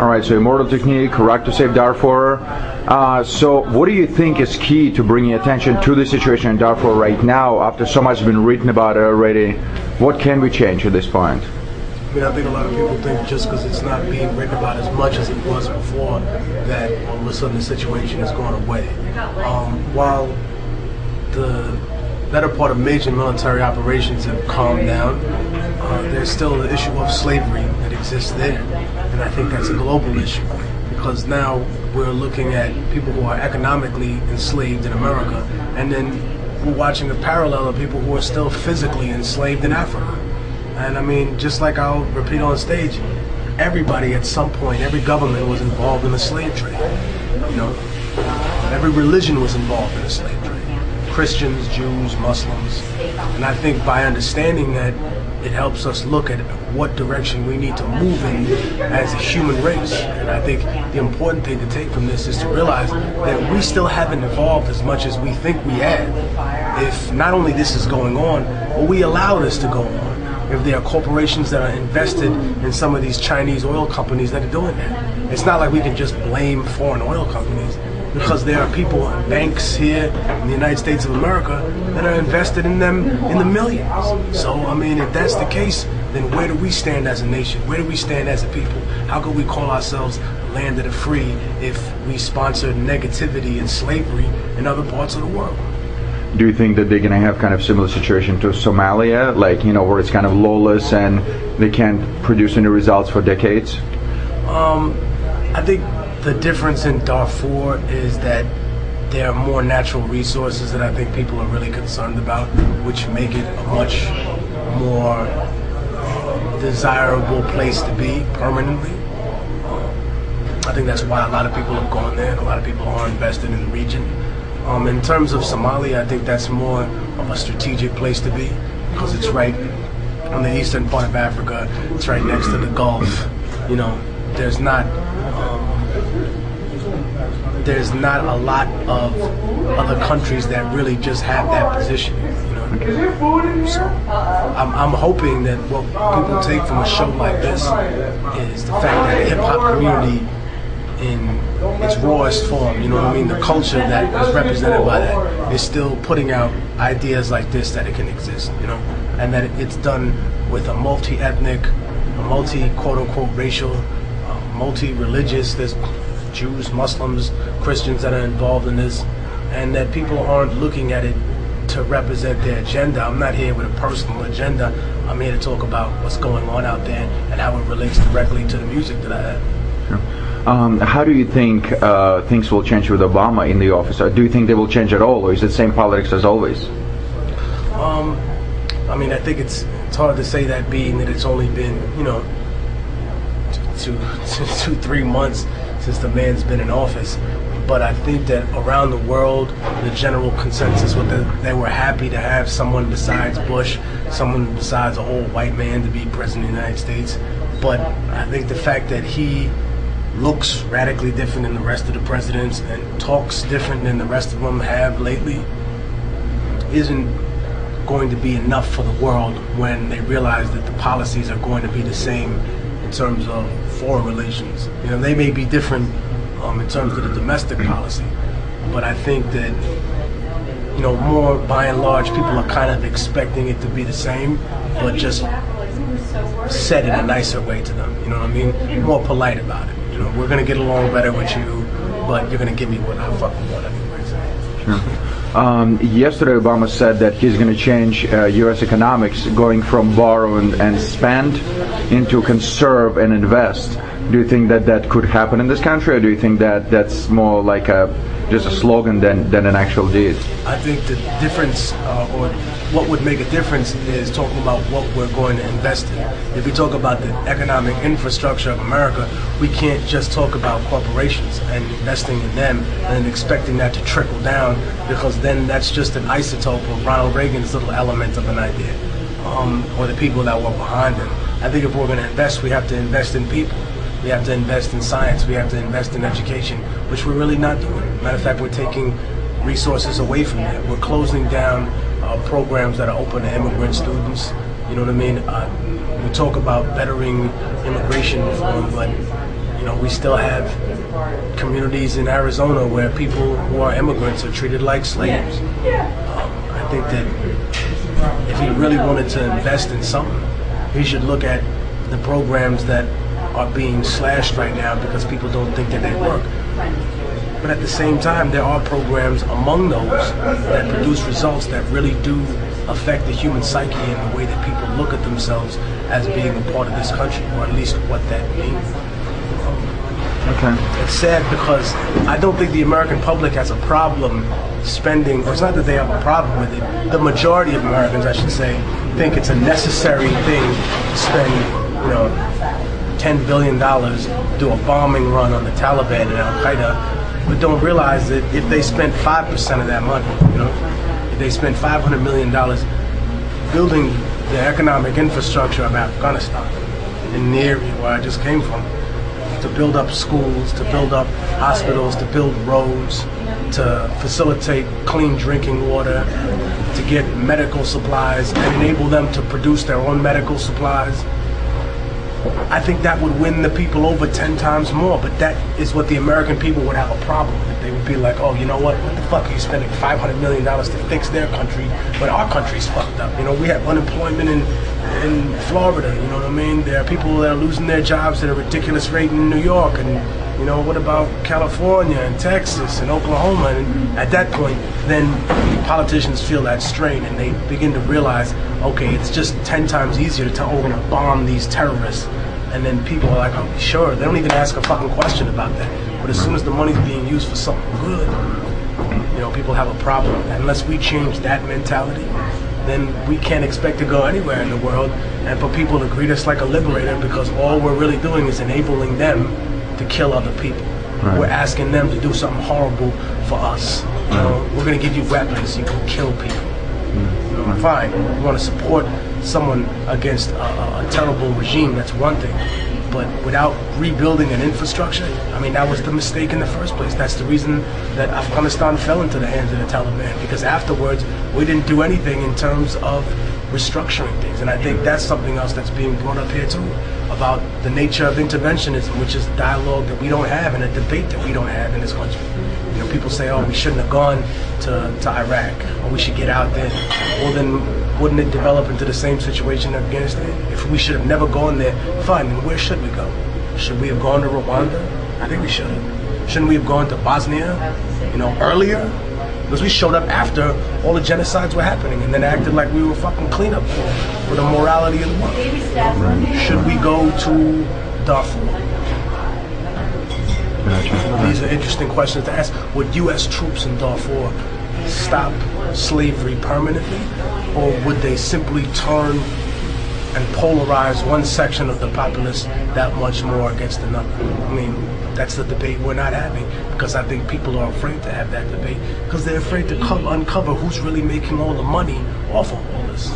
All right, so Immortal Technique, Rock to Save Darfur. So what do you think is key to bringing attention to the situation in Darfur right now, after so much has been written about it already? What can we change at this point? I mean, I think a lot of people think just because it's not being written about as much as it was before, that all of a sudden the situation has gone away. While the better part of major military operations have calmed down, there's still the issue of slavery that exists there. And I think that's a global issue, because now we're looking at people who are economically enslaved in America, and then we're watching a parallel of people who are still physically enslaved in Africa. And I mean, just like I'll repeat on stage, everybody at some point, every government was involved in the slave trade. You know, every religion was involved in the slave trade. Christians, Jews, Muslims. And I think by understanding that, it helps us look at what direction we need to move in as a human race. And I think the important thing to take from this is to realize that we still haven't evolved as much as we think we have. If not only this is going on, but we allow this to go on. If there are corporations that are invested in some of these Chinese oil companies that are doing that. It's not like we can just blame foreign oil companies, because there are people and banks here in the United States of America that are invested in them in the millions. So, I mean, if that's the case, then where do we stand as a nation? Where do we stand as a people? How could we call ourselves the land of the free if we sponsor negativity and slavery in other parts of the world? Do you think that they're going to have kind of similar situation to Somalia, like, you know, where it's kind of lawless and they can't produce any results for decades? I think the difference in Darfur is that there are more natural resources that I think people are really concerned about, which make it a much more desirable place to be permanently. I think that's why a lot of people have gone there. A lot of people are invested in the region. In terms of Somalia, I think that's more of a strategic place to be, because it's right on the eastern part of Africa. It's right next to the Gulf. You know, there's not a lot of other countries that really just have that position. You know, so I'm hoping that what people take from a show like this is the fact that the hip hop community, in its rawest form, you know what I mean, the culture that is represented by that, is still putting out ideas like this, that it can exist, you know, and that it's done with a multi-ethnic, a multi-quote-unquote racial, multi-religious. There's Jews, Muslims, Christians that are involved in this, and that people aren't looking at it to represent their agenda. I'm not here with a personal agenda. I'm here to talk about what's going on out there and how it relates directly to the music that I have. Sure. How do you think things will change with Obama in the office? Or do you think they will change at all, or is it the same politics as always? I mean, I think it's hard to say that, being that it's only been, you know, 2-3 months since the man's been in office. But I think that around the world, the general consensus was that they were happy to have someone besides Bush, someone besides a whole white man to be president of the United States. But I think the fact that he looks radically different than the rest of the presidents and talks different than the rest of them have lately isn't going to be enough for the world when they realize that the policies are going to be the same in terms of foreign relations. You know, they may be different in terms of the domestic policy, but I think that, you know, more by and large, people are kind of expecting it to be the same, but just said in a nicer way to them. You know what I mean? More polite about it. You know, we're gonna get along better with you, but you're gonna give me what I fucking want anyway. Sure. Yesterday, Obama said that he's going to change U.S. economics, going from borrow and spend into conserve and invest. Do you think that that could happen in this country, or do you think that that's more like just a slogan than an actual deed? I think the difference, or what would make a difference, is talking about what we're going to invest in. If we talk about the economic infrastructure of America, we can't just talk about corporations and investing in them and expecting that to trickle down, because then that's just an isotope of Ronald Reagan's little element of an idea, or the people that were behind him. I think if we're going to invest, we have to invest in people. We have to invest in science. We have to invest in education, which we're really not doing. Matter of fact, we're taking resources away from that. We're closing down programs that are open to immigrant students. You know what I mean? We talk about bettering immigration reform, but you know, we still have communities in Arizona where people who are immigrants are treated like slaves. I think that if he really wanted to invest in something, he should look at the programs that are being slashed right now because people don't think that they work. But at the same time, there are programs among those that produce results that really do affect the human psyche and the way that people look at themselves as being a part of this country, or at least what that means. Okay. It's sad because I don't think the American public has a problem spending, or it's not that they have a problem with it. The majority of Americans, I should say, think it's a necessary thing to spend, you know, $10 billion, do a bombing run on the Taliban and Al-Qaeda, but don't realize that if they spent 5% of that money, you know, if they spent $500 million building the economic infrastructure of Afghanistan in the area where I just came from, to build up schools, to build up hospitals, to build roads, to facilitate clean drinking water, to get medical supplies and enable them to produce their own medical supplies. I think that would win the people over 10 times more, but that is what the American people would have a problem with. They would be like, oh, you know what the fuck are you spending $500 million to fix their country when our country's fucked up? You know, we have unemployment in Florida, you know what I mean? There are people that are losing their jobs at a ridiculous rate in New York, and you know, what about California and Texas and Oklahoma? And at that point, then politicians feel that strain and they begin to realize, okay, it's just 10 times easier to tell, oh, we're gonna bomb these terrorists. And then people are like, oh, sure, they don't even ask a fucking question about that. But as soon as the money's being used for something good, you know, people have a problem with that. Unless we change that mentality, then we can't expect to go anywhere in the world and for people to greet us like a liberator, because all we're really doing is enabling them to kill other people. Right. We're asking them to do something horrible for us. You know, we're going to give you weapons, you can kill people. You know, fine, we want to support someone against a terrible regime, that's one thing. But without rebuilding an infrastructure, I mean, that was the mistake in the first place. That's the reason that Afghanistan fell into the hands of the Taliban, because afterwards we didn't do anything in terms of restructuring things. And I think that's something else that's being brought up here too, about the nature of interventionism, which is a dialogue that we don't have and a debate that we don't have in this country. You know, people say, oh, we shouldn't have gone to Iraq, or we should get out there. Well, then wouldn't it develop into the same situation in Afghanistan? If we should have never gone there, fine, then where should we go? Should we have gone to Rwanda? I think we should have. Shouldn't we have gone to Bosnia, you know, earlier? Because we showed up after all the genocides were happening and then acted like we were fucking cleanup for the morality of the world. Should we go to Darfur? These are interesting questions to ask. Would U.S. troops in Darfur stop slavery permanently, or would they simply turn and polarize one section of the populace that much more against another? I mean, that's the debate we're not having, because I think people are afraid to have that debate because they're afraid to uncover who's really making all the money off of all this.